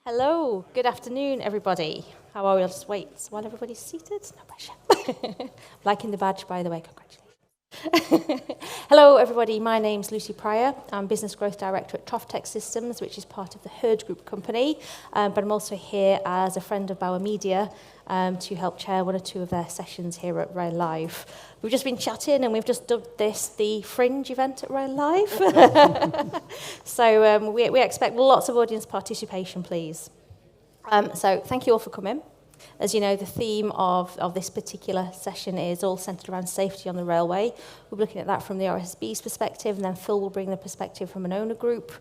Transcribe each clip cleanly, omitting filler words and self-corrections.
Hello, good afternoon, everybody. How are we? I'll just wait while everybody's seated. No pressure. Liking the badge, by the way. Congratulations. Hello, everybody. My name's Lucy Pryor. I'm Business Growth Director at Troftech Systems, which is part of the Herd Group company. But I'm also here as a friend of Bauer Media to help chair one or two of their sessions here at Rail Live. We've just been chatting and we've just dubbed this the Fringe event at Rail Live. So we expect lots of audience participation, please. So thank you all for coming. As you know, the theme of this particular session is all centred around safety on the railway. We're looking at that from the RSSB's perspective, and then Phil will bring the perspective from an owner group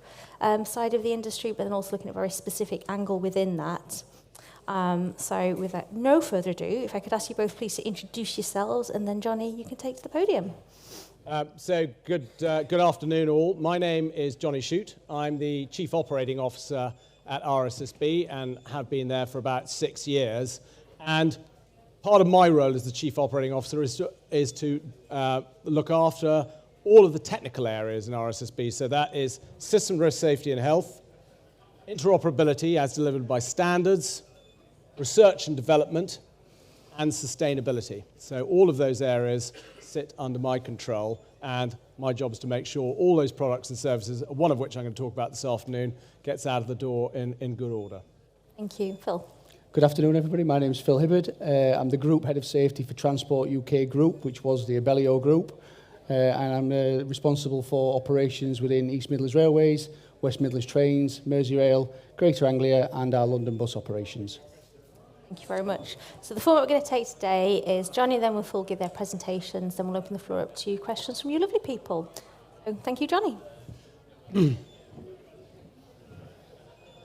side of the industry, but then also looking at a very specific angle within that. So without no further ado, if I could ask you both please to introduce yourselves, and then Johnny, you can take to the podium. So good afternoon all. My name is Johnny Shute. I'm the Chief Operating Officer at RSSB and have been there for about 6 years. And part of my role as the Chief Operating Officer is to look after all of the technical areas in RSSB. So that is system risk safety and health, interoperability as delivered by standards, research and development, and sustainability. So all of those areas sit under my control, and my job is to make sure all those products and services, one of which I'm going to talk about this afternoon, gets out of the door in good order. Thank you. Phil. Good afternoon, everybody. My name is Phil Hibbard. I'm the Group Head of Safety for Transport UK Group, which was the Abellio Group, and I'm responsible for operations within East Midlands Railways, West Midlands Trains, Merseyrail, Greater Anglia, and our London bus operations. Thank you very much. So the format we're going to take today is Johnny and then Phil give their presentations, then we'll open the floor up to questions from you lovely people. So thank you, Johnny.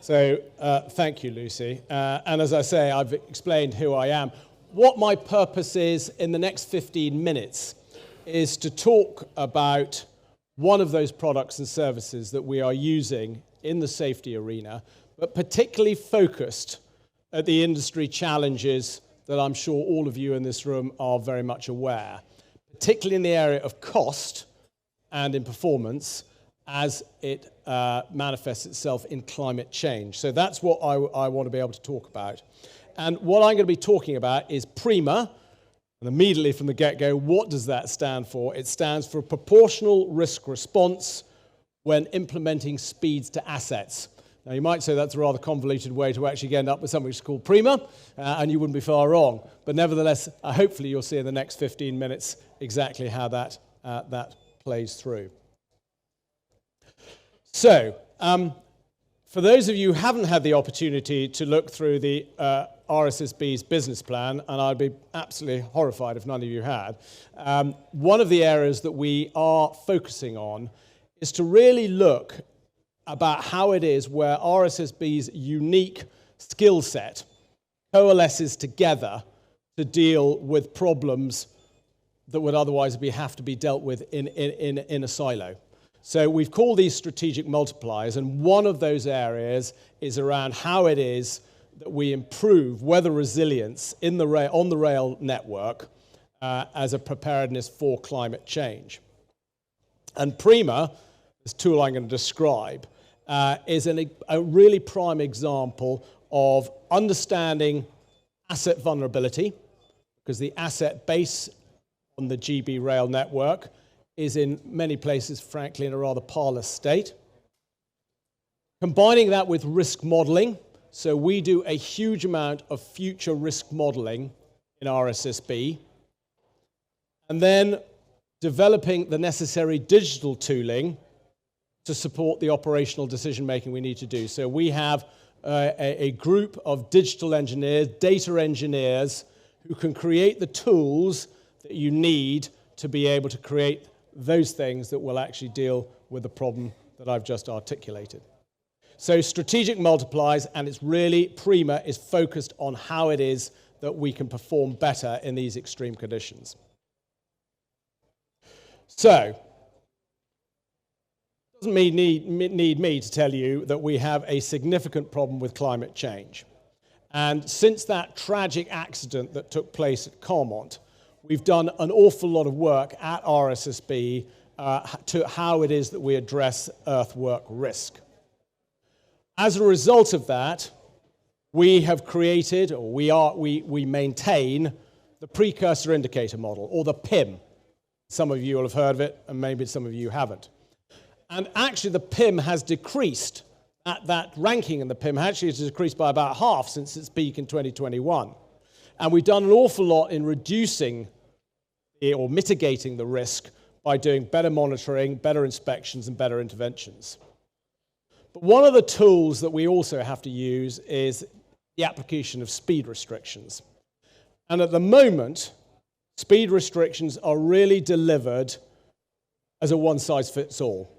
So thank you, Lucy. And as I say, I've explained who I am. What my purpose is in the next 15 minutes is to talk about one of those products and services that we are using in the safety arena, but particularly focused at the industry challenges that I'm sure all of you in this room are very much aware, particularly in the area of cost and in performance as it manifests itself in climate change. So that's what I want to be able to talk about. And what I'm going to be talking about is PRIMA, and immediately from the get-go, what does that stand for? It stands for Proportional Risk Response when implementing speeds to assets. Now, you might say that's a rather convoluted way to actually end up with something which is called PRIMA, and you wouldn't be far wrong. But nevertheless, hopefully you'll see in the next 15 minutes exactly how that plays through. So, for those of you who haven't had the opportunity to look through the RSSB's business plan, and I'd be absolutely horrified if none of you had, one of the areas that we are focusing on is to really look about how it is where RSSB's unique skill set coalesces together to deal with problems that would otherwise have to be dealt with in a silo. So we've called these strategic multipliers, and one of those areas is around how it is that we improve weather resilience on the rail network as a preparedness for climate change. And PRIMA, this tool I'm going to describe, is a really prime example of understanding asset vulnerability, because the asset base on the GB rail network is in many places, frankly, in a rather parlous state. Combining that with risk modeling, so we do a huge amount of future risk modeling in RSSB, and then developing the necessary digital tooling to support the operational decision-making we need to do. So we have a group of digital engineers, data engineers, who can create the tools that you need to be able to create those things that will actually deal with the problem that I've just articulated. So strategic multipliers, and it's really, PRIMA is focused on how it is that we can perform better in these extreme conditions. So, it doesn't need me to tell you that we have a significant problem with climate change. And since that tragic accident that took place at Carmont, we've done an awful lot of work at RSSB to how it is that we address earthwork risk. As a result of that, we have created, or we maintain the precursor indicator model, or the PIM. Some of you will have heard of it, and maybe some of you haven't. And actually, the PIM has decreased. That ranking in the PIM actually has decreased by about half since its peak in 2021. And we've done an awful lot in reducing or mitigating the risk by doing better monitoring, better inspections, and better interventions. But one of the tools that we also have to use is the application of speed restrictions. And at the moment, speed restrictions are really delivered as a one-size-fits-all.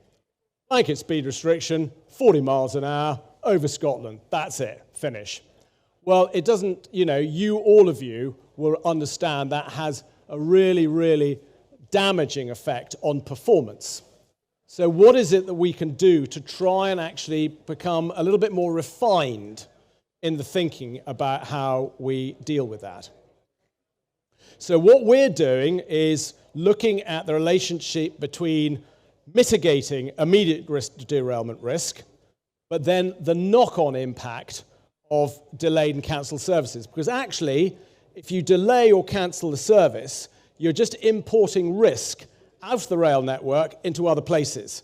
Blanket speed restriction, 40 miles an hour, over Scotland. That's it, finish. Well, it doesn't, all of you will understand that has a really, really damaging effect on performance. So what is it that we can do to try and actually become a little bit more refined in the thinking about how we deal with that? So what we're doing is looking at the relationship between mitigating immediate derailment risk, but then the knock-on impact of delayed and cancelled services. Because actually, if you delay or cancel the service, you're just importing risk out of the rail network into other places.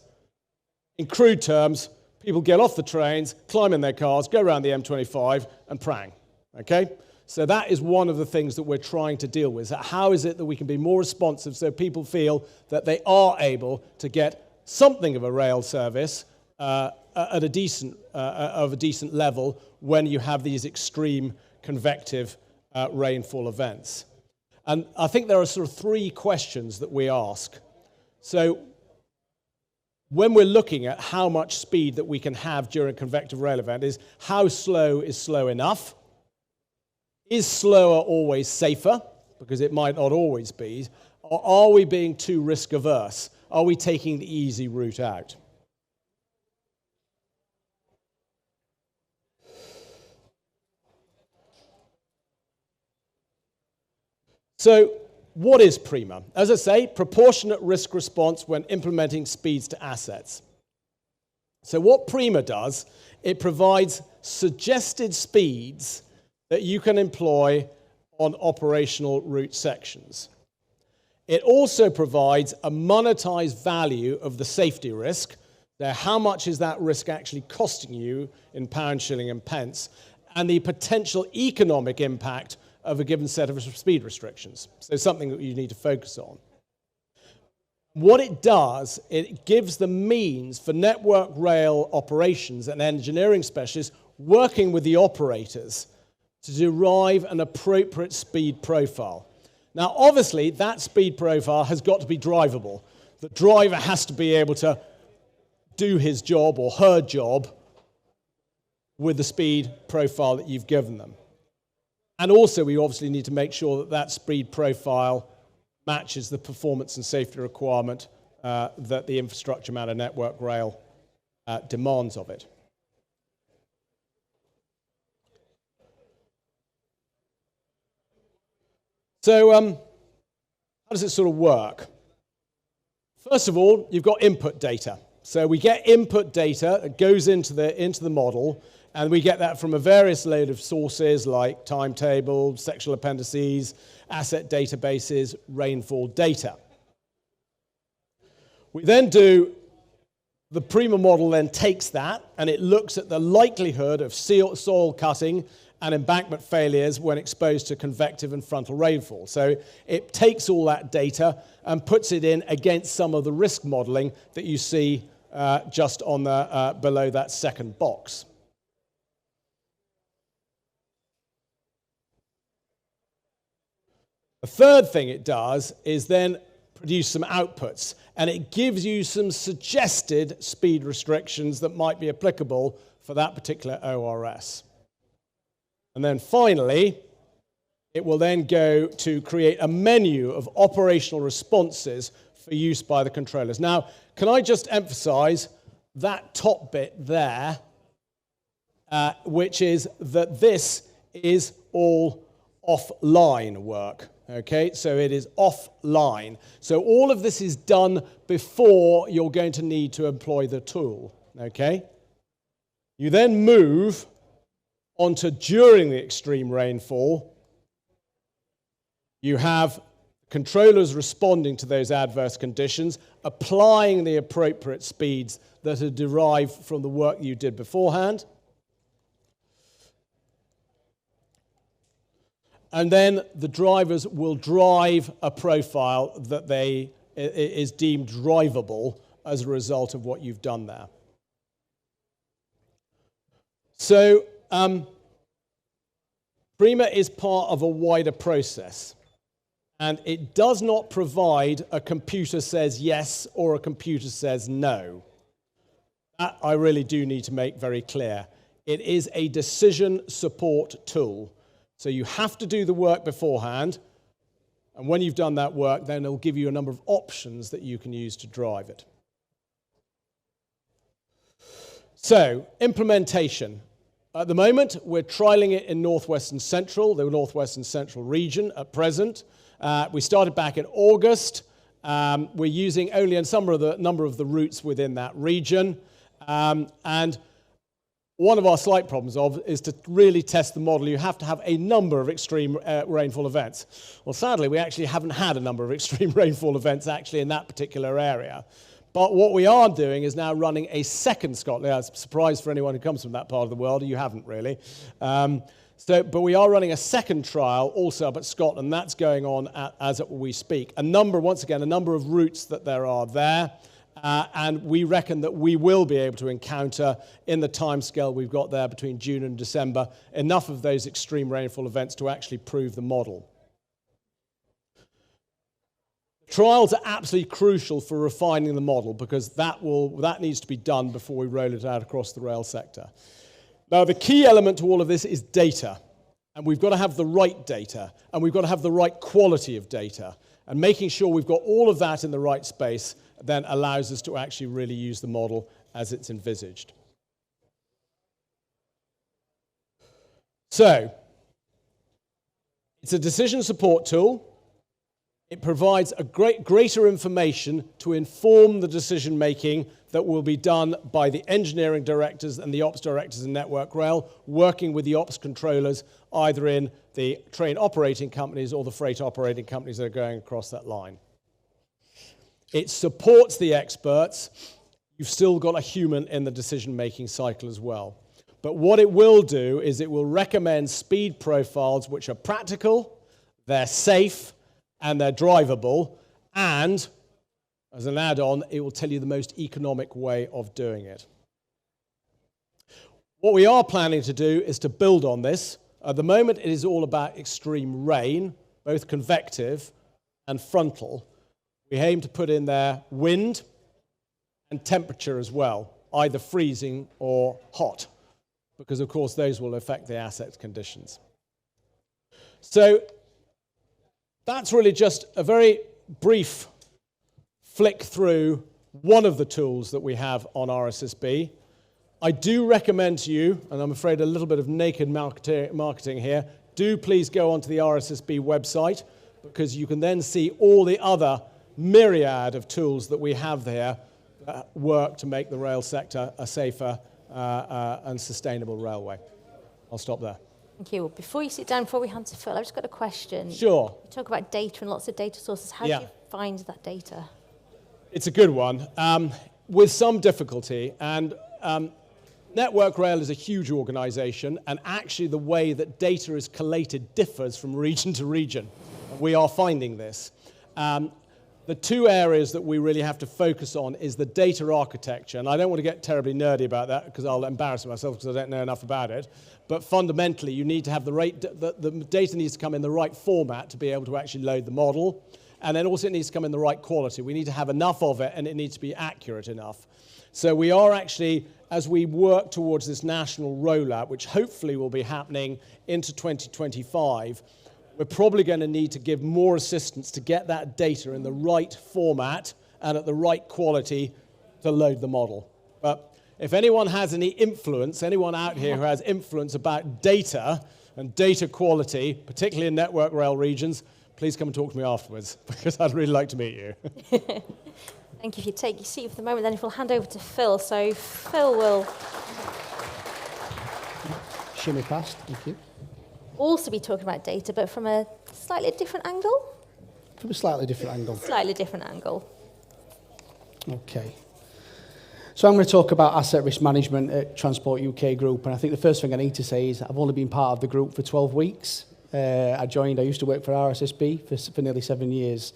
In crude terms, people get off the trains, climb in their cars, go around the M25 and prang, okay? So that is one of the things that we're trying to deal with. How is it that we can be more responsive so people feel that they are able to get something of a rail service at a decent level when you have these extreme convective rainfall events? And I think there are sort of three questions that we ask. So when we're looking at how much speed that we can have during a convective rail event is how slow is slow enough? Is slower always safer? Because it might not always be. Or are we being too risk averse? Are we taking the easy route out? So what is PRIMA? As I say, proportionate risk response when implementing speeds to assets. So what PRIMA does, it provides suggested speeds that you can employ on operational route sections. It also provides a monetized value of the safety risk. So how much is that risk actually costing you in pound, shilling, and pence, and the potential economic impact of a given set of speed restrictions. So something that you need to focus on. What it does, it gives the means for network rail operations and engineering specialists working with the operators to derive an appropriate speed profile. Now, obviously, that speed profile has got to be drivable. The driver has to be able to do his job or her job with the speed profile that you've given them. And also, we obviously need to make sure that that speed profile matches the performance and safety requirement that the infrastructure matter network rail demands of it. So how does it sort of work? First of all, you've got input data. So we get input data that goes into the model, and we get that from a various load of sources like timetable, sectional appendices, asset databases, rainfall data. We then the PRIMA model then takes that and it looks at the likelihood of soil cutting and embankment failures when exposed to convective and frontal rainfall. So it takes all that data and puts it in against some of the risk modeling that you see just on the below that second box. The third thing it does is then produce some outputs, and it gives you some suggested speed restrictions that might be applicable for that particular ORS. And then finally, it will then go to create a menu of operational responses for use by the controllers. Now, can I just emphasize that top bit there, which is that this is all offline work. Okay, so it is offline. So all of this is done before you're going to need to employ the tool. Okay? You then move onto during the extreme rainfall, you have controllers responding to those adverse conditions, applying the appropriate speeds that are derived from the work you did beforehand. And then the drivers will drive a profile that is deemed drivable as a result of what you've done there. So, PREMA is part of a wider process, and it does not provide a computer says yes or a computer says no. That I really do need to make very clear. It is a decision support tool. So you have to do the work beforehand, and when you've done that work, then it'll give you a number of options that you can use to drive it. So, implementation. At the moment, we're trialing it in Northwest and Central, the Northwest and Central region at present. We started back in August. We're using only a number of the routes within that region. And one of our slight problems is to really test the model. You have to have a number of extreme rainfall events. Well, sadly, we actually haven't had a number of extreme rainfall events actually in that particular area. But what we are doing is now running a second Scotland. Yeah, it's a surprise for anyone who comes from that part of the world. You haven't really. But we are running a second trial also up at Scotland. That's going on as we speak. Once again, a number of routes that there are there. And we reckon that we will be able to encounter, in the timescale we've got there between June and December, enough of those extreme rainfall events to actually prove the model. Trials are absolutely crucial for refining the model because that needs to be done before we roll it out across the rail sector. Now, the key element to all of this is data. And we've got to have the right data, and we've got to have the right quality of data. And making sure we've got all of that in the right space then allows us to actually really use the model as it's envisaged. So, it's a decision support tool. It provides a greater information to inform the decision-making that will be done by the engineering directors and the ops directors in Network Rail, working with the ops controllers, either in the train operating companies or the freight operating companies that are going across that line. It supports the experts. You've still got a human in the decision-making cycle as well. But what it will do is it will recommend speed profiles which are practical, they're safe, and they're drivable, and as an add-on, it will tell you the most economic way of doing it. What we are planning to do is to build on this. At the moment, it is all about extreme rain, both convective and frontal. We aim to put in there wind and temperature as well, either freezing or hot, because, of course, those will affect the asset conditions. So that's really just a very brief flick through one of the tools that we have on RSSB. I do recommend to you, and I'm afraid a little bit of naked marketing here, do please go onto the RSSB website, because you can then see all the other myriad of tools that we have there that work to make the rail sector a safer and sustainable railway. I'll stop there. Thank you. Before you sit down, before we hand to Phil, I've just got a question. Sure. You talk about data and lots of data sources. How do you find that data? It's a good one, with some difficulty. And Network Rail is a huge organisation, and actually the way that data is collated differs from region to region. We are finding this. The two areas that we really have to focus on is the data architecture. And I don't want to get terribly nerdy about that because I'll embarrass myself because I don't know enough about it. But fundamentally, you need to have the data needs to come in the right format to be able to actually load the model. And then also it needs to come in the right quality. We need to have enough of it, and it needs to be accurate enough. So we are actually, as we work towards this national rollout, which hopefully will be happening into 2025, we're probably going to need to give more assistance to get that data in the right format and at the right quality to load the model. But if anyone has any influence, anyone out here who has influence about data and data quality, particularly in Network Rail regions, please come and talk to me afterwards, because I'd really like to meet you. Thank you. If you take your seat for the moment, then if we'll hand over to Phil. So Phil will shimmy past. Thank you. Also be talking about data, but from a slightly different angle. From a slightly different angle. Slightly different angle. Okay. So I'm going to talk about asset risk management at Transport UK Group, and I think the first thing I need to say is I've only been part of the group for 12 weeks. I used to work for RSSB for nearly 7 years.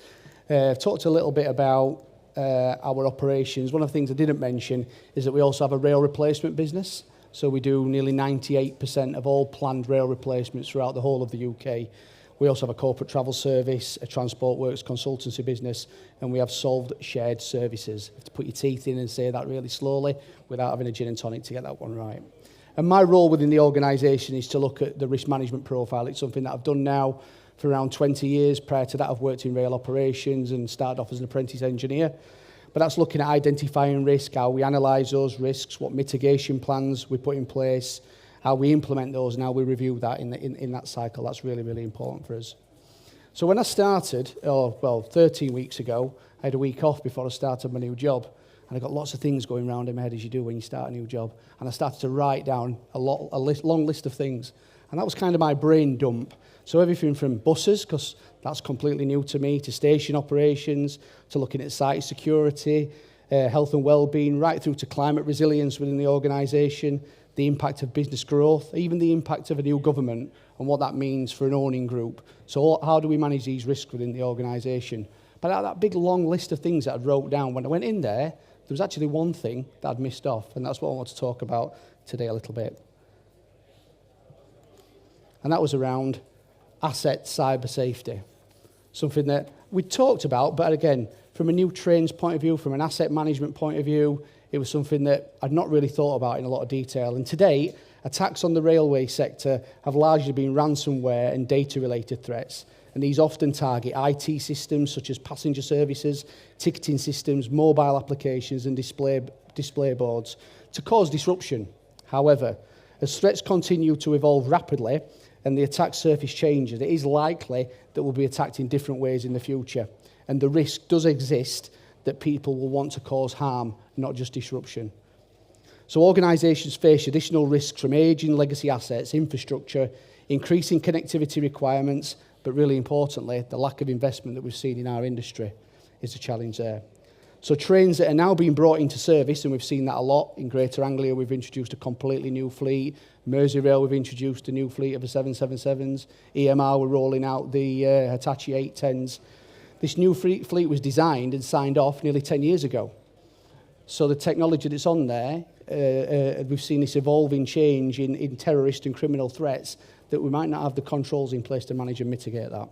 I've talked a little bit about our operations. One of the things I didn't mention is that we also have a rail replacement business. So we do nearly 98% of all planned rail replacements throughout the whole of the UK. We also have a corporate travel service, a Transport Works consultancy business, and we have solved shared services. You have to put your teeth in and say that really slowly without having a gin and tonic to get that one right. And my role within the organisation is to look at the risk management profile. It's something that I've done now for around 20 years. Prior to that, I've worked in rail operations and started off as an apprentice engineer. But that's looking at identifying risk, how we analyse those risks, what mitigation plans we put in place, how we implement those, and how we review that in that cycle. That's really, really important for us. So when I started, 13 weeks ago, I had a week off before I started my new job. And I got lots of things going around in my head, as you do when you start a new job. And I started to write down a long list of things. And that was kind of my brain dump. So everything from buses, because that's completely new to me, to station operations, to looking at site security, health and well-being, right through to climate resilience within the organisation, the impact of business growth, even the impact of a new government and what that means for an owning group. So how do we manage these risks within the organisation? But that big long list of things that I wrote down, when I went in there was actually one thing that I'd missed off, and that's what I want to talk about today a little bit. And that was around asset cyber safety. Something that we talked about, but again, from a new trains point of view, from an asset management point of view, it was something that I'd not really thought about in a lot of detail. And to date, attacks on the railway sector have largely been ransomware and data-related threats. And these often target IT systems such as passenger services, ticketing systems, mobile applications and display boards to cause disruption. However, as threats continue to evolve rapidly and the attack surface changes, it is likely that we'll be attacked in different ways in the future. And the risk does exist that people will want to cause harm, not just disruption. So organisations face additional risks from ageing legacy assets, infrastructure, increasing connectivity requirements, but really importantly, the lack of investment that we've seen in our industry is a challenge there. So trains that are now being brought into service, and we've seen that a lot. In Greater Anglia, we've introduced a completely new fleet. Merseyrail, we've introduced a new fleet of the 777s. EMR, we're rolling out the Hitachi 810s. This new fleet was designed and signed off nearly 10 years ago. So the technology that's on there, we've seen this evolving change in terrorist and criminal threats that we might not have the controls in place to manage and mitigate that.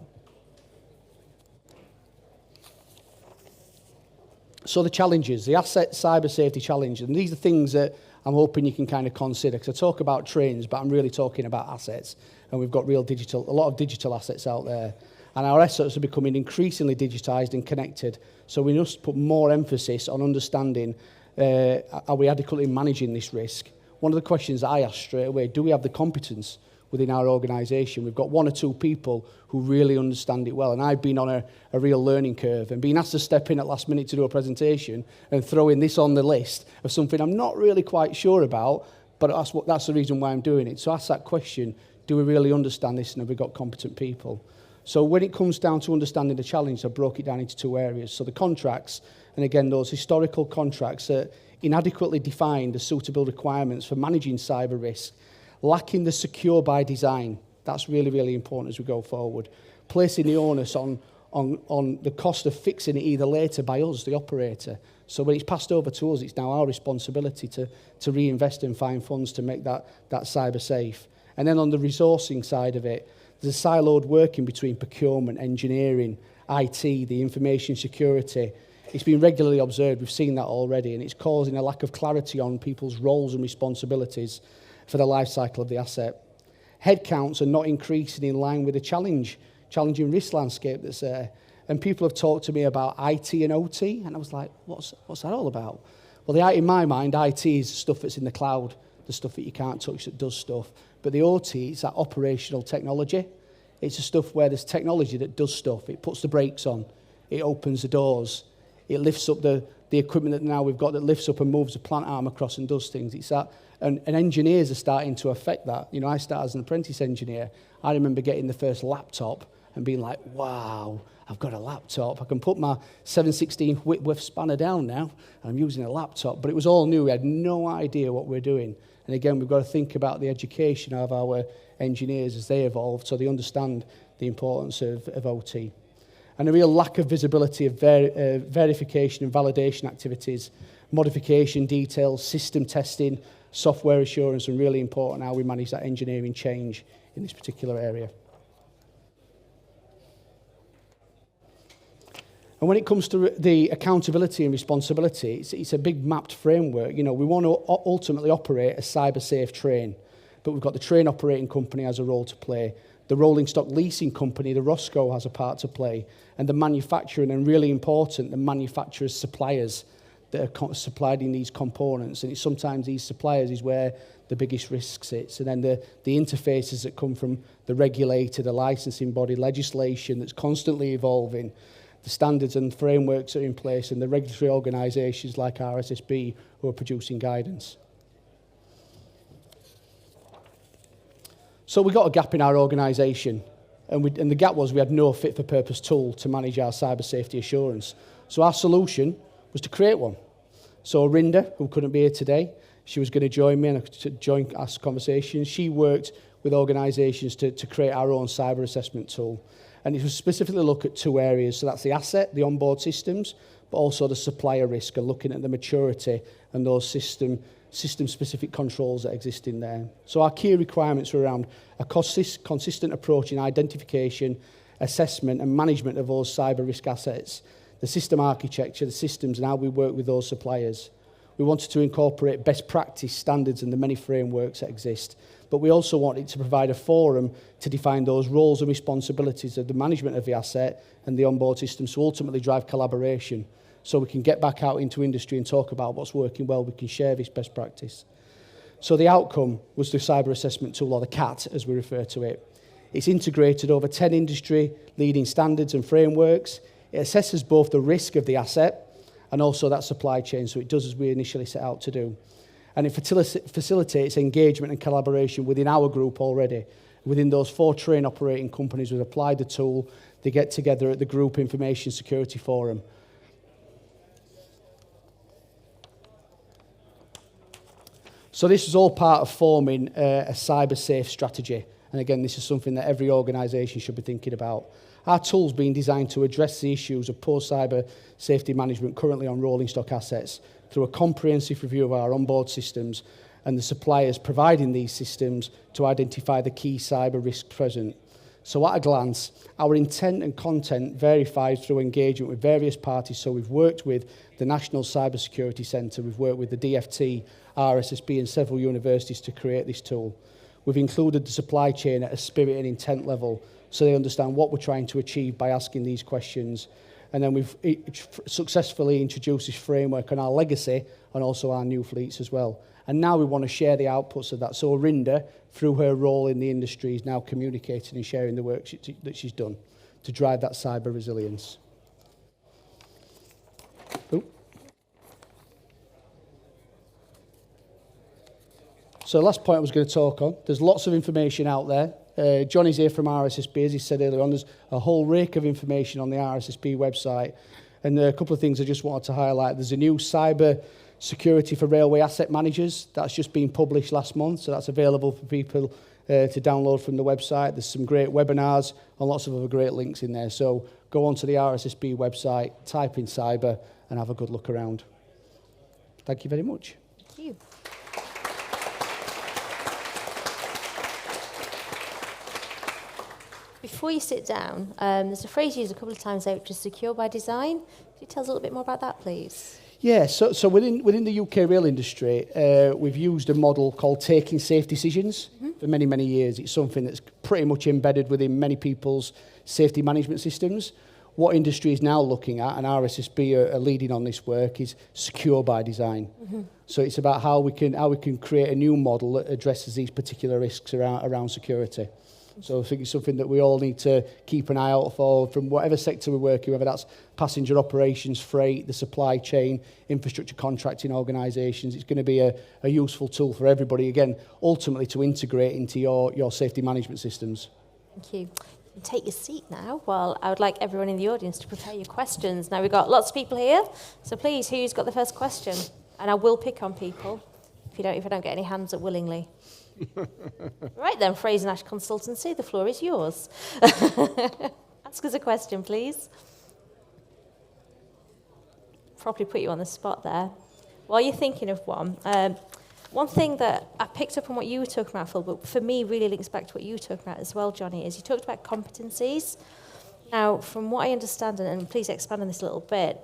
So the challenges, the asset cyber safety challenge, and these are things that I'm hoping you can kind of consider, because I talk about trains, but I'm really talking about assets, and we've got a lot of digital assets out there. And our assets are becoming increasingly digitised and connected, so we must put more emphasis on understanding are we adequately managing this risk. One of the questions I ask straight away, do we have the competence within our organisation? We've got one or two people who really understand it well, and I've been on a real learning curve and being asked to step in at last minute to do a presentation and throwing this on the list of something I'm not really quite sure about, but that's the reason why I'm doing it. So ask that question, do we really understand this and have we got competent people? So when it comes down to understanding the challenge, I broke it down into two areas. So the contracts, and again, those historical contracts that inadequately define the suitable requirements for managing cyber risk, lacking the secure by design. That's really, really important as we go forward. Placing the onus on the cost of fixing it either later by us, the operator. So when it's passed over to us, it's now our responsibility to reinvest and find funds to make that cyber safe. And then on the resourcing side of it, there's a siloed working between procurement, engineering, IT, the information security. It's been regularly observed, we've seen that already, and it's causing a lack of clarity on people's roles and responsibilities for the life cycle of the asset. Headcounts are not increasing in line with the challenging risk landscape that's there. And people have talked to me about IT and OT, and I was like, what's that all about? Well, in my mind, IT is stuff that's in the cloud, the stuff that you can't touch that does stuff. But the OT is that operational technology. It's the stuff where there's technology that does stuff. It puts the brakes on. It opens the doors. It lifts up the the equipment that now we've got that lifts up and moves the plant arm across and does things. It's that, and engineers are starting to affect that. You know, I started as an apprentice engineer. I remember getting the first laptop and being like, wow, I've got a laptop. I can put my 7/16 Whitworth spanner down now, and I'm using a laptop. But it was all new. We had no idea what we're doing. And again, we've got to think about the education of our engineers as they evolve so they understand the importance of OT. And a real lack of visibility of verification and validation activities, modification details, system testing, software assurance, and really important how we manage that engineering change in this particular area. And when it comes to the accountability and responsibility, it's a big mapped framework. You know, we want to ultimately operate a cyber-safe train, but we've got the train operating company has a role to play. The rolling stock leasing company, the Roscoe, has a part to play. And the manufacturing, and really important, the manufacturers' suppliers that are supplying these components. And it's sometimes these suppliers is where the biggest risk sits. And then the interfaces that come from the regulator, the licensing body, legislation that's constantly evolving, the standards and frameworks that are in place, and the regulatory organisations like RSSB who are producing guidance. So we got a gap in our organisation, and the gap was we had no fit-for-purpose tool to manage our cyber safety assurance. So our solution was to create one. So Rinda, who couldn't be here today, she was going to join me and to join us conversation. She worked with organisations to create our own cyber assessment tool. And it was specifically look at two areas. So that's the asset, the onboard systems, but also the supplier risk, and looking at the maturity and those system-specific controls that exist in there. So our key requirements were around a consistent approach in identification, assessment and management of those cyber risk assets, the system architecture, the systems, and how we work with those suppliers. We wanted to incorporate best practice standards and the many frameworks that exist, but we also wanted to provide a forum to define those roles and responsibilities of the management of the asset and the onboard system, to ultimately drive collaboration, so we can get back out into industry and talk about what's working well. We can share this best practice. So the outcome was the cyber assessment tool, or the CAT as we refer to it. It's integrated over 10 industry leading standards and frameworks. It assesses both the risk of the asset and also that supply chain, so it does as we initially set out to do. And it facilitates engagement and collaboration within our group already. Within those 4 train operating companies who have applied the tool, they get together at the Group Information Security Forum. So this is all part of forming a cyber-safe strategy. And again, this is something that every organisation should be thinking about. Our tool's been designed to address the issues of poor cyber safety management currently on rolling stock assets through a comprehensive review of our onboard systems and the suppliers providing these systems to identify the key cyber risks present. So at a glance, our intent and content verified through engagement with various parties. So we've worked with the National Cyber Security Centre, we've worked with the DFT, RSSB and several universities to create this tool. We've included the supply chain at a spirit and intent level, so they understand what we're trying to achieve by asking these questions. And then we've successfully introduced this framework on our legacy and also our new fleets as well. And now we want to share the outputs of that. So Rinda, through her role in the industry, is now communicating and sharing the work that she's done to drive that cyber resilience. Ooh. So the last point I was going to talk on, there's lots of information out there. Johnny's here from RSSB, as he said earlier on. There's a whole rake of information on the RSSB website. And a couple of things I just wanted to highlight. There's a new cyber security for railway asset managers. That's just been published last month, so that's available for people to download from the website. There's some great webinars and lots of other great links in there. So go onto the RSSB website, type in cyber, and have a good look around. Thank you very much. Thank you. Before you sit down, there's a phrase used a couple of times out, which is secure by design. Could you tell us a little bit more about that, please? Yeah, so within the UK rail industry, we've used a model called taking safe decisions for many, many years. It's something that's pretty much embedded within many people's safety management systems. What industry is now looking at, and RSSB are leading on this work, is secure by design. So it's about how we can create a new model that addresses these particular risks around security. So I think it's something that we all need to keep an eye out for from whatever sector we work in, whether that's passenger operations, freight, the supply chain, infrastructure contracting organisations. It's going to be a useful tool for everybody, again, ultimately to integrate into your safety management systems. Thank you. You can take your seat now. Well, I would like everyone in the audience to prepare your questions. Now, we've got lots of people here, so please, who's got the first question? And I will pick on people if I don't get any hands up willingly. Right then, Fraser Nash Consultancy, the floor is yours. Ask us a question, please. Probably put you on the spot there. While you're thinking of one thing that I picked up on what you were talking about, Phil, but for me really links back to what you were talking about as well, Johnny, is you talked about competencies. Now, from what I understand, and please expand on this a little bit,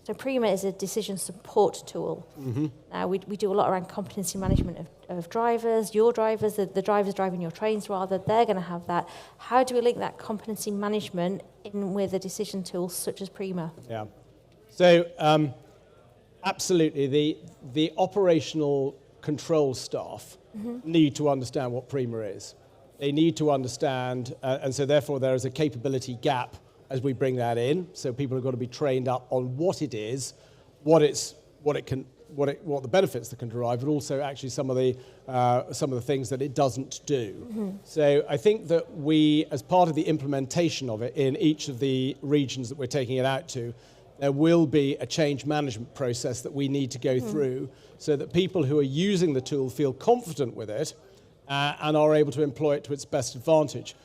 so Prima is a decision support tool. Mm-hmm. Now, we do a lot around competency management of drivers, your drivers, the drivers driving your trains rather, they're going to have that. How do we link that competency management in with a decision tool such as Prima? Yeah. So, absolutely, the operational control staff need to understand what Prima is. They need to understand, and so therefore there is a capability gap as we bring that in. So people have got to be trained up on what it is, what the benefits that can derive, but also actually some of the things that it doesn't do. Mm-hmm. So I think that we, as part of the implementation of it in each of the regions that we're taking it out to, there will be a change management process that we need to go through so that people who are using the tool feel confident with it and are able to employ it to its best advantage.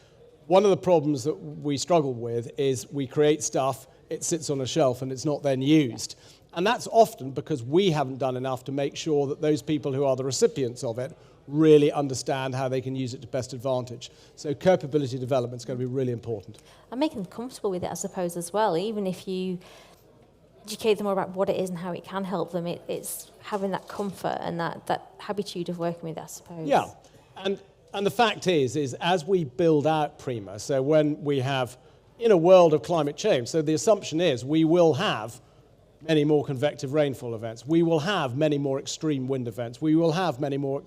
One of the problems that we struggle with is we create stuff, it sits on a shelf and it's not then used. And that's often because we haven't done enough to make sure that those people who are the recipients of it really understand how they can use it to best advantage. So capability development is going to be really important. And making them comfortable with it, I suppose, as well. Even if you educate them more about what it is and how it can help them, it's having that comfort and that habitude of working with it, I suppose. Yeah, and the fact is as we build out Prima, so when we have, in a world of climate change, so the assumption is we will have many more convective rainfall events, we will have many more extreme wind events, we will have many more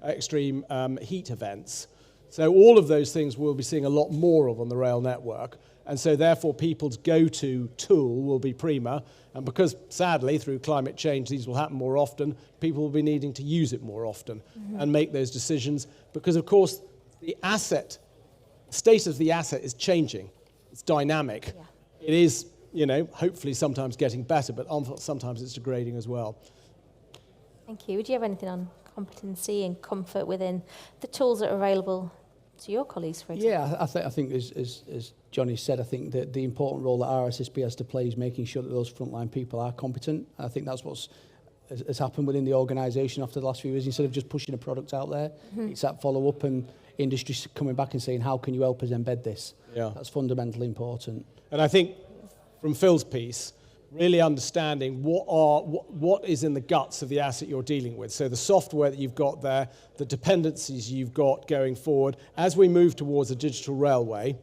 extreme heat events. So all of those things we'll be seeing a lot more of on the rail network. And so therefore people's go-to tool will be Prima. And because sadly through climate change these will happen more often, people will be needing to use it more often and make those decisions. Because of course the state of the asset is changing. It's dynamic. Yeah. It is, hopefully sometimes getting better, but sometimes it's degrading as well. Thank you. Would you have anything on competency and comfort within the tools that are available to your colleagues, for example? Yeah, I think as Johnny said, I think that the important role that RSSB has to play is making sure that those frontline people are competent. I think that's has happened within the organisation after the last few years. Instead of just pushing a product out there, it's that follow-up and industry coming back and saying, how can you help us embed this? Yeah. That's fundamentally important. And I think from Phil's piece, really understanding what is in the guts of the asset you're dealing with. So the software that you've got there, the dependencies you've got going forward. As we move towards a digital railway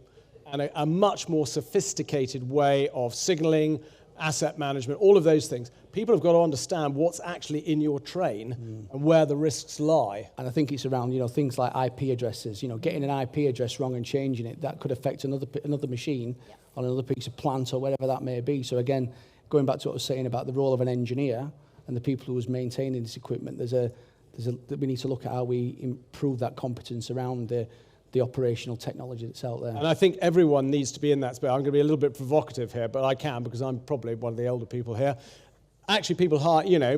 and a much more sophisticated way of signalling, asset management, all of those things, people have got to understand what's actually in your train and where the risks lie. And I think it's around, things like IP addresses, getting an IP address wrong and changing it, that could affect another machine on another piece of plant or whatever that may be. So again, going back to what I was saying about the role of an engineer and the people who is maintaining this equipment, we need to look at how we improve that competence around the operational technology that's out there. And I think everyone needs to be in that space. I'm going to be a little bit provocative here, but I can because I'm probably one of the older people here. Actually, people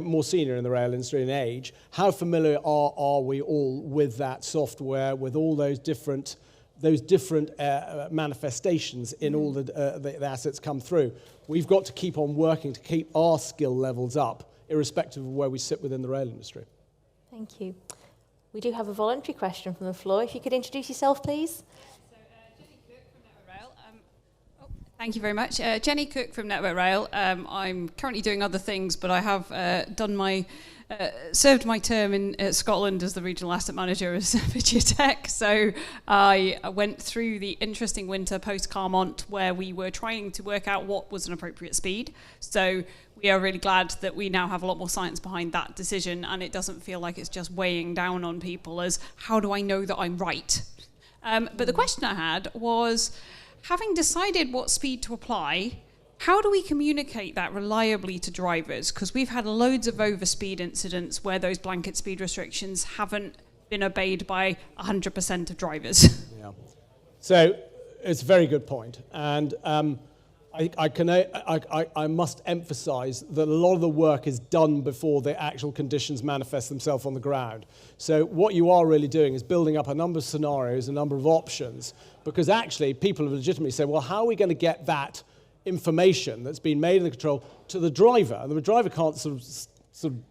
more senior in the rail industry in age, how familiar are we all with that software, with all those different manifestations in all the assets come through? We've got to keep on working to keep our skill levels up, irrespective of where we sit within the rail industry. Thank you. We do have a voluntary question from the floor. If you could introduce yourself, please. Jenny Cook from Network Rail. Thank you very much. Jenny Cook from Network Rail. I'm currently doing other things, but I have served my term in Scotland as the regional asset manager of Vigitech. So I went through the interesting winter post-Carmont where we were trying to work out what was an appropriate speed. So we are really glad that we now have a lot more science behind that decision, and it doesn't feel like it's just weighing down on people as, how do I know that I'm right? But the question I had was, having decided what speed to apply, how do we communicate that reliably to drivers? Because we've had loads of overspeed incidents where those blanket speed restrictions haven't been obeyed by 100% of drivers. Yeah. So it's a very good point. And I must emphasize that a lot of the work is done before the actual conditions manifest themselves on the ground. So what you are really doing is building up a number of scenarios, a number of options, because actually people have legitimately said, well, how are we going to get that information that's been made in the control to the driver? And the driver can't sort of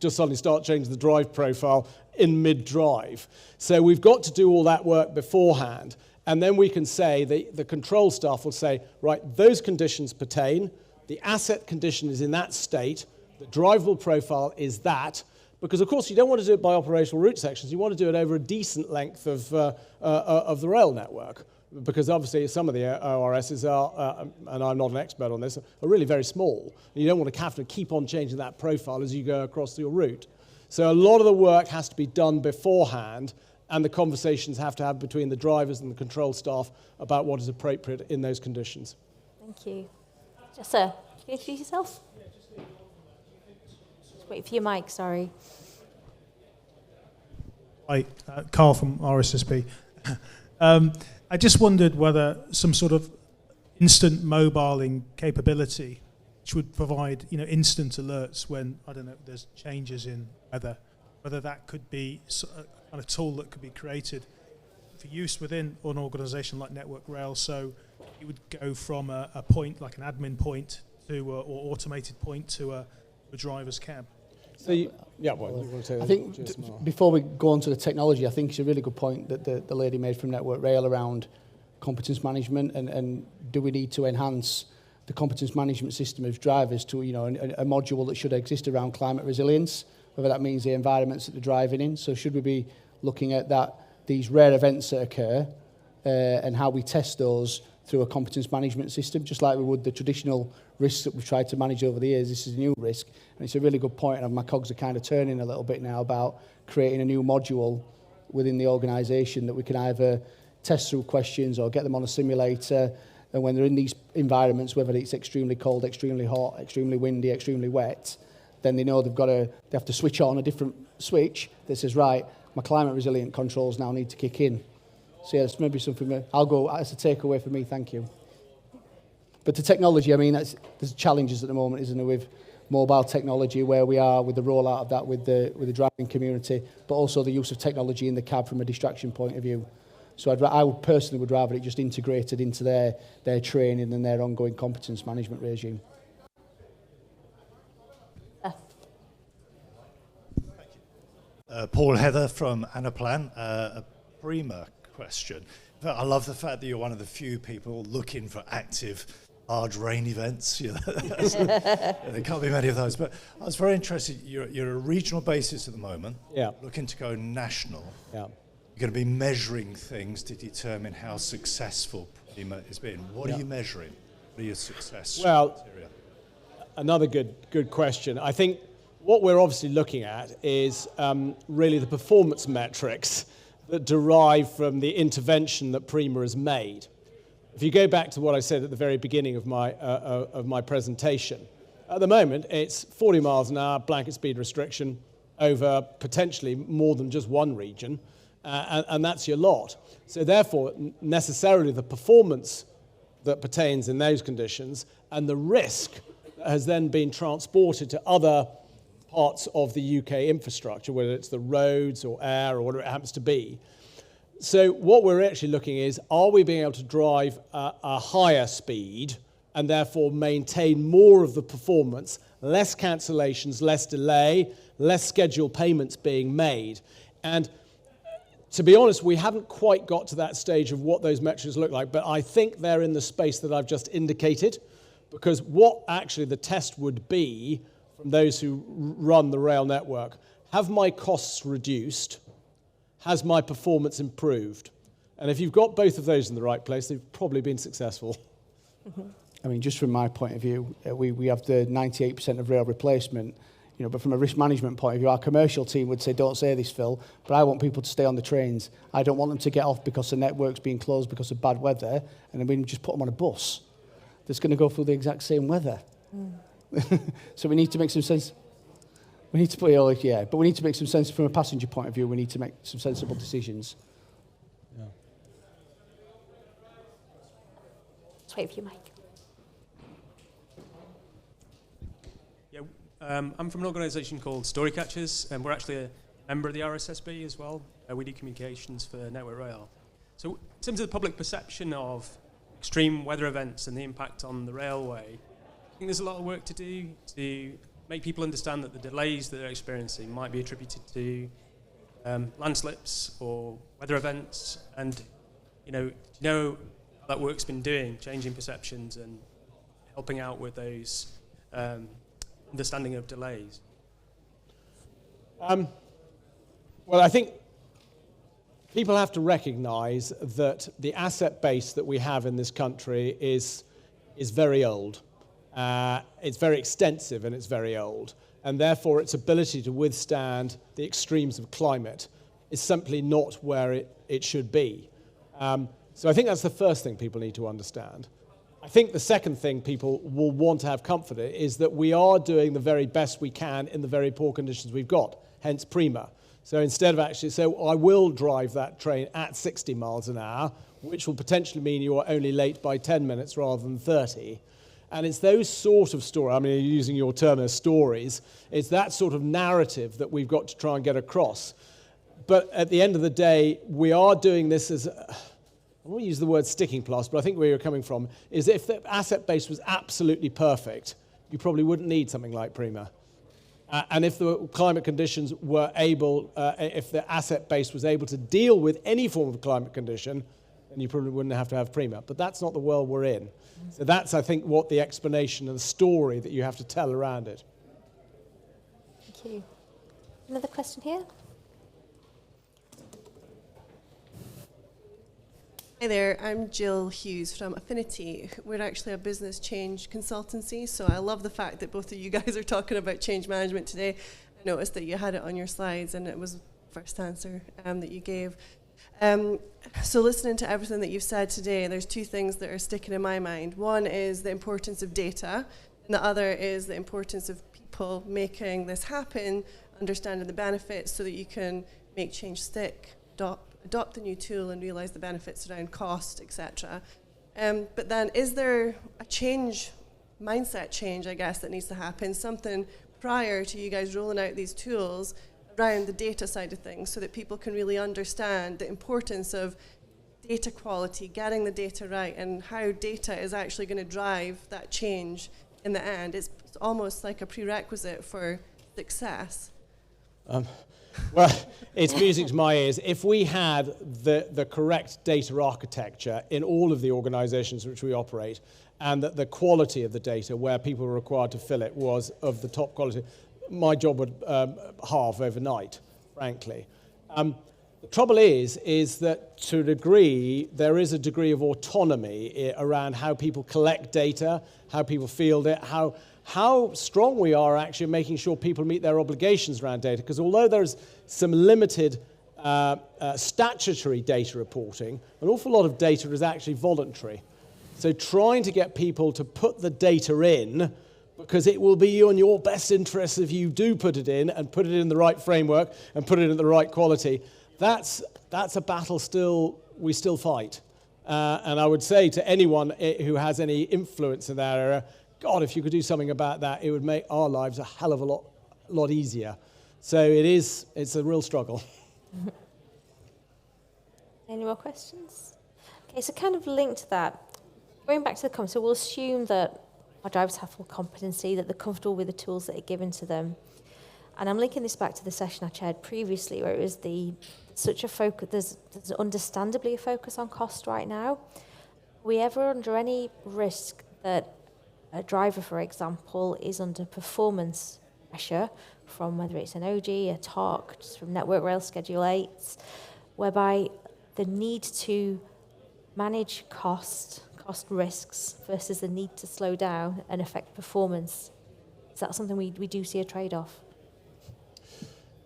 just suddenly start changing the drive profile in mid-drive. So we've got to do all that work beforehand. And then we can say, the control staff will say, right, those conditions pertain, the asset condition is in that state, the drivable profile is that, because of course you don't want to do it by operational route sections, you want to do it over a decent length of the rail network, because obviously some of the ORSs are, and I'm not an expert on this, are really very small. And you don't want to have to keep on changing that profile as you go across your route. So a lot of the work has to be done beforehand, and the conversations have to have between the drivers and the control staff about what is appropriate in those conditions. Thank you. Jessa, can you introduce yourself? Just wait for your mic, sorry. Hi, Carl from RSSB. I just wondered whether some sort of instant mobiling capability, which would provide, instant alerts when, I don't know, there's changes in weather, whether that could be a kind of tool that could be created for use within an organisation like Network Rail, so it would go from a point, like an admin point, to or automated point to a driver's cab. So you want to I think before we go on to the technology, I think it's a really good point that the lady made from Network Rail around competence management and do we need to enhance the competence management system of drivers to a module that should exist around climate resilience, whether that means the environments that they're driving in. So should we be looking at these rare events that occur and how we test those through a competence management system, just like we would the traditional risks that we've tried to manage over the years. This is a new risk, and it's a really good point, and my cogs are kind of turning a little bit now about creating a new module within the organisation that we can either test through questions or get them on a simulator, and when they're in these environments, whether it's extremely cold, extremely hot, extremely windy, extremely wet, then they know they have to switch on a different switch that says, right, my climate resilient controls now need to kick in. So yeah, it's maybe something I'll go as a takeaway for me, thank you. But the technology, there's challenges at the moment, isn't there, with mobile technology, where we are with the rollout of that with the driving community, but also the use of technology in the cab from a distraction point of view. So I would personally rather it just integrated into their training and their ongoing competence management regime. Paul Heather from Anaplan. A Prima question. I love the fact that you're one of the few people looking for active large rain events. There can't be many of those. But I was very interested. You're at a regional basis at the moment. Yeah. Looking to go national. Yeah. You're going to be measuring things to determine how successful Prima has been. What are you measuring? What are your success criteria? Another good question. I think what we're obviously looking at is really the performance metrics that derive from the intervention that Prima has made. If you go back to what I said at the very beginning of my presentation, at the moment it's 40 miles an hour blanket speed restriction over potentially more than just one region, and that's your lot. So therefore, necessarily the performance that pertains in those conditions and the risk has then been transported to other parts of the UK infrastructure, whether it's the roads or air or whatever it happens to be. So what we're actually looking is, are we being able to drive a higher speed and therefore maintain more of the performance, less cancellations, less delay, less scheduled payments being made? And to be honest, we haven't quite got to that stage of what those metrics look like, but I think they're in the space that I've just indicated, because what actually the test would be from those who run the rail network, have my costs reduced? Has my performance improved? And if you've got both of those in the right place, they've probably been successful. I mean, just from my point of view, we have the 98% of rail replacement. but from a risk management point of view, our commercial team would say, don't say this, Phil, but I want people to stay on the trains. I don't want them to get off because the network's being closed because of bad weather, and then we just put them on a bus that's going to go through the exact same weather. So we need to make some sense. We need to put but we need to make some sense from a passenger point of view. We need to make some sensible decisions. Yeah. Let's wait for you, Mike. I'm from an organisation called Storycatchers, and we're actually a member of the RSSB as well. We do communications for Network Rail. So in terms of the public perception of extreme weather events and the impact on the railway, I think there's a lot of work to do to make people understand that the delays that they're experiencing might be attributed to landslips or weather events. And, how that work's been doing, changing perceptions and helping out with those understanding of delays? Well, I think people have to recognise that the asset base that we have in this country is very old. It's very extensive and it's very old. And therefore, its ability to withstand the extremes of climate is simply not where it should be. So I think that's the first thing people need to understand. I think the second thing people will want to have comfort in is that we are doing the very best we can in the very poor conditions we've got, hence Prima. So instead of I will drive that train at 60 miles an hour, which will potentially mean you're only late by 10 minutes rather than 30. And it's those sort of stories, using your term as stories, it's that sort of narrative that we've got to try and get across. But at the end of the day, we are doing this as... I won't use the word sticking plaster, but I think where you're coming from is if the asset base was absolutely perfect, you probably wouldn't need something like Prima. And if the climate conditions were able, if the asset base was able to deal with any form of climate condition, then you probably wouldn't have to have Prima. But that's not the world we're in. So that's, I think, what the explanation and the story that you have to tell around it. Thank you. Another question here? Hi there, I'm Jill Hughes from Affinity. We're actually a business change consultancy, so I love the fact that both of you guys are talking about change management today. I noticed that you had it on your slides and it was the first answer that you gave. So listening to everything that you've said today, there's two things that are sticking in my mind. One is the importance of data, and the other is the importance of people making this happen, understanding the benefits so that you can make change stick, adopt the new tool and realise the benefits around cost, etc. But then is there a mindset change, I guess, that needs to happen, something prior to you guys rolling out these tools around the data side of things so that people can really understand the importance of data quality, getting the data right, and how data is actually going to drive that change in the end? It's almost like a prerequisite for success. Well, it's music to my ears. If we had the correct data architecture in all of the organisations which we operate, and that the quality of the data where people were required to fill it was of the top quality, my job would halve overnight, frankly. The trouble is that to a degree, there is a degree of autonomy around how people collect data, how people field it, how strong we are actually making sure people meet their obligations around data. Because although there's some limited statutory data reporting, an awful lot of data is actually voluntary. So trying to get people to put the data in, because it will be in your best interest if you do put it in and put it in the right framework and put it in the right quality, that's a battle we still fight. And I would say to anyone who has any influence in that area, God, if you could do something about that, it would make our lives a hell of a lot easier. So it's a real struggle. Any more questions? Okay, so kind of linked to that, going back to the comments, so we'll assume that our drivers have full competency, that they're comfortable with the tools that are given to them. And I'm linking this back to the session I chaired previously, where it was such a focus, there's understandably a focus on cost right now. Are we ever under any risk that a driver, for example, is under performance pressure from whether it's an OG, a TOC, just from Network Rail Schedule 8, whereby the need to manage cost risks versus the need to slow down and affect performance? Is that something we do see a trade-off?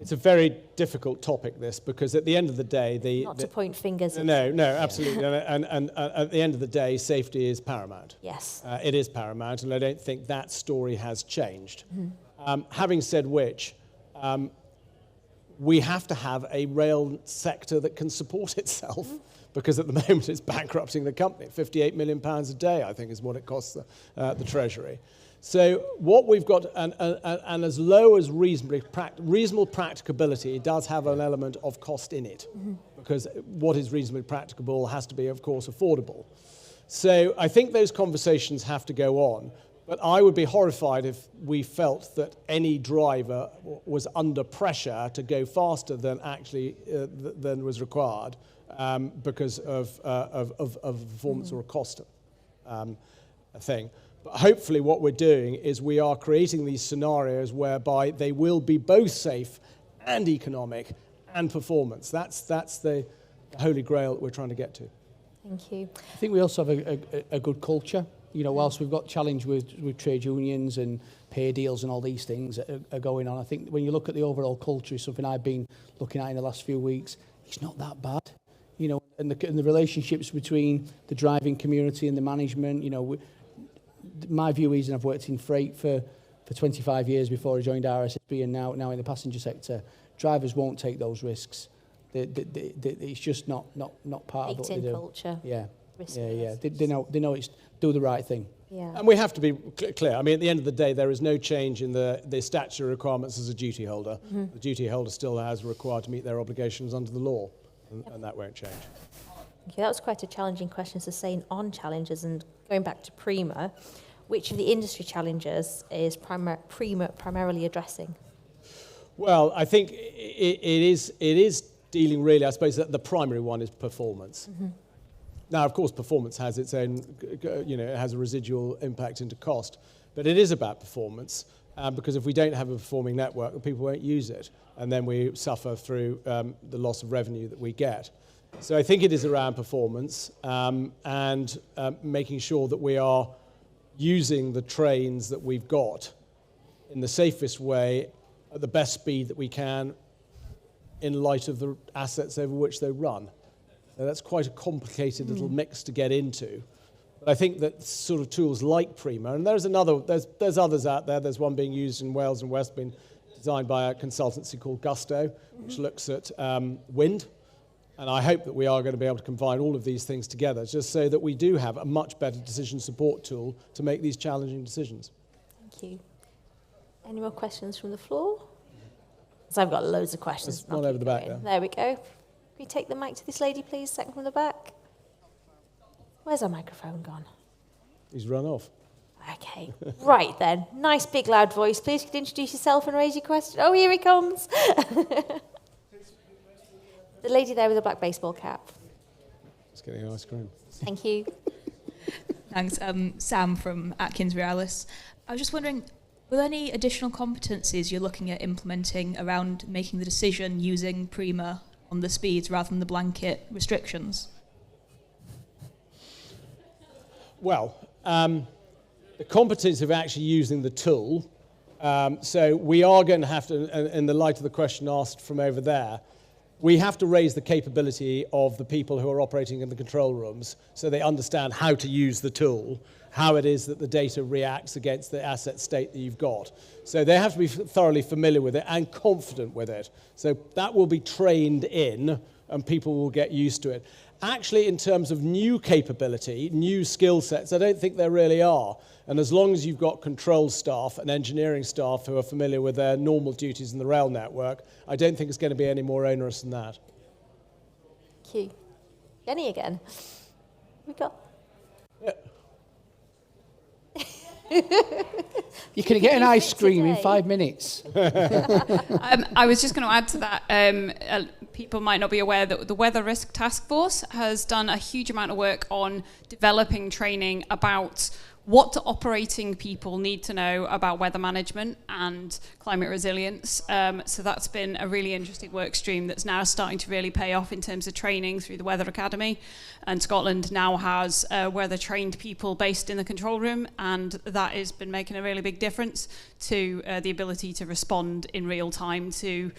It's a very difficult topic, this, because at the end of the day, Not to point fingers. no, absolutely, and at the end of the day, safety is paramount. Yes. It is paramount, and I don't think that story has changed. Having said which, we have to have a rail sector that can support itself, because at the moment it's bankrupting the company. £58 million a day, I think, is what it costs the Treasury. So what we've got, and as low as reasonable practicability, it does have an element of cost in it, because what is reasonably practicable has to be, of course, affordable. So I think those conversations have to go on, but I would be horrified if we felt that any driver was under pressure to go faster than actually than was required because of performance or a cost thing. But hopefully what we're doing is we are creating these scenarios whereby they will be both safe and economic and performance. That's the holy grail that we're trying to get to. Thank you. I think we also have a good culture. You know, whilst we've got challenge with trade unions and pay deals and all these things that are going on, I think when you look at the overall culture, something I've been looking at in the last few weeks, it's not that bad. You know, and the relationships between the driving community and the management, you know, my view is, and I've worked in freight for 25 years before I joined RSSB, and now in the passenger sector, drivers won't take those risks. It's just not part of what they do. Culture. Yeah. Yeah. They know it's do the right thing. Yeah. And we have to be clear. I mean, at the end of the day, there is no change in the statutory requirements as a duty holder. The duty holder still has required to meet their obligations under the law, and that won't change. Okay, that was quite a challenging question to say on challenges, and going back to Prima, which of the industry challenges is Prima primarily addressing? Well, I think it is dealing really, I suppose, that the primary one is performance. Now, of course, performance has its own, you know, it has a residual impact into cost, but it is about performance, because if we don't have a performing network, people won't use it, and then we suffer through the loss of revenue that we get. So I think it is around performance and making sure that we are using the trains that we've got in the safest way at the best speed that we can in light of the assets over which they run. So that's quite a complicated little mix to get into. But I think that sort of tools like Prima, and there's others out there. There's one being used in Wales and West, been designed by a consultancy called Gusto, which looks at wind. And I hope that we are going to be able to combine all of these things together, just so that we do have a much better decision support tool to make these challenging decisions. Thank you. Any more questions from the floor? Because I've got loads of questions. There's one over the back there. There we go. Can we take the mic to this lady, please? Second from the back. Where's our microphone gone? He's run off. Okay. Right then. Nice big loud voice. Please could you introduce yourself and raise your question. Oh, here he comes. The lady there with the black baseball cap. Just getting ice cream. Thank you. Thanks. Sam from Atkins Realis. I was just wondering, were there any additional competencies you're looking at implementing around making the decision using Prima on the speeds rather than the blanket restrictions? Well, the competence of actually using the tool. So we are going to have to, in the light of the question asked from over there, we have to raise the capability of the people who are operating in the control rooms so they understand how to use the tool, how it is that the data reacts against the asset state that you've got. So they have to be thoroughly familiar with it and confident with it. So that will be trained in and people will get used to it. Actually, in terms of new capability, new skill sets, I don't think there really are. And as long as you've got control staff and engineering staff who are familiar with their normal duties in the rail network, I don't think it's going to be any more onerous than that. Thank you. Jenny again. We got... Yeah. You can get an ice cream in 5 minutes. I was just going to add to that. People might not be aware that the Weather Risk Task Force has done a huge amount of work on developing training about what operating people need to know about weather management and climate resilience. So that's been a really interesting work stream that's now starting to really pay off in terms of training through the Weather Academy. And Scotland now has weather-trained people based in the control room, and that has been making a really big difference to the ability to respond in real time to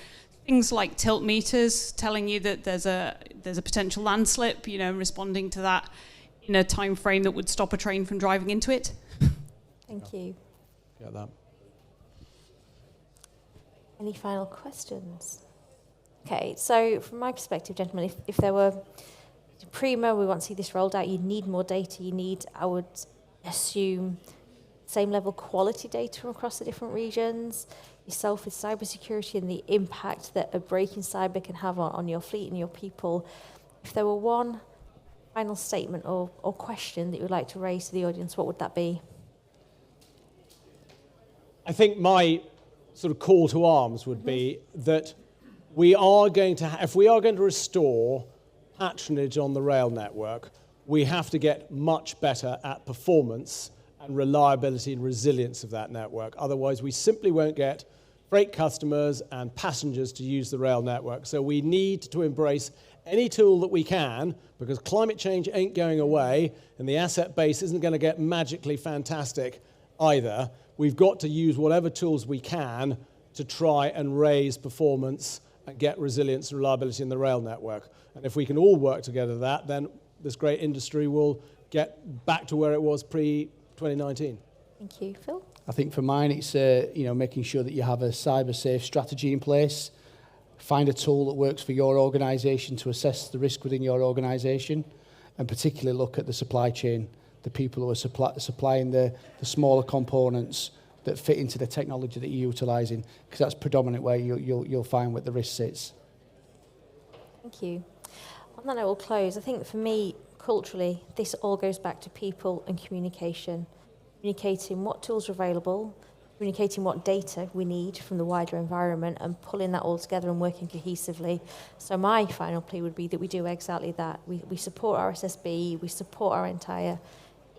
things like tilt meters telling you that there's a potential landslip, and responding to that in a time frame that would stop a train from driving into it. Thank you. Get that. Any final questions? Okay, so from my perspective, gentlemen, if there were Prima, we want to see this rolled out, you need more data. You need, I would assume, same level quality data from across the different regions. Yourself with cybersecurity and the impact that a break in cyber can have on your fleet and your people. If there were one final statement or question that you would like to raise to the audience, what would that be? I think my sort of call to arms would be that we are going to, if we are going to restore patronage on the rail network, we have to get much better at performance and reliability and resilience of that network. Otherwise, we simply won't get freight customers and passengers to use the rail network. So we need to embrace any tool that we can, because climate change ain't going away and the asset base isn't going to get magically fantastic either. We've got to use whatever tools we can to try and raise performance and get resilience and reliability in the rail network. And if we can all work together that, then this great industry will get back to where it was pre-2019. Thank you. Phil? I think for mine, it's making sure that you have a cyber-safe strategy in place. Find a tool that works for your organisation to assess the risk within your organisation, and particularly look at the supply chain, the people who are supplying the smaller components that fit into the technology that you're utilising, because that's predominant where you'll find where the risk sits. Thank you. On that note, we'll close. I think for me, culturally, this all goes back to people and communication. Communicating what tools are available, communicating what data we need from the wider environment, and pulling that all together and working cohesively. So my final plea would be that we do exactly that. We support RSSB, we support our entire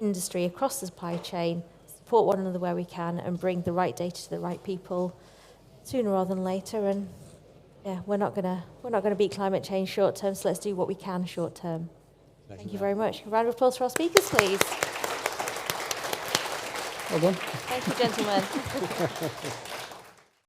industry across the supply chain, support one another where we can, and bring the right data to the right people sooner rather than later. And yeah, we're not gonna beat climate change short term, so let's do what we can short term. Thank you very much. A round of applause for our speakers, please. Well done. Thank you, gentlemen.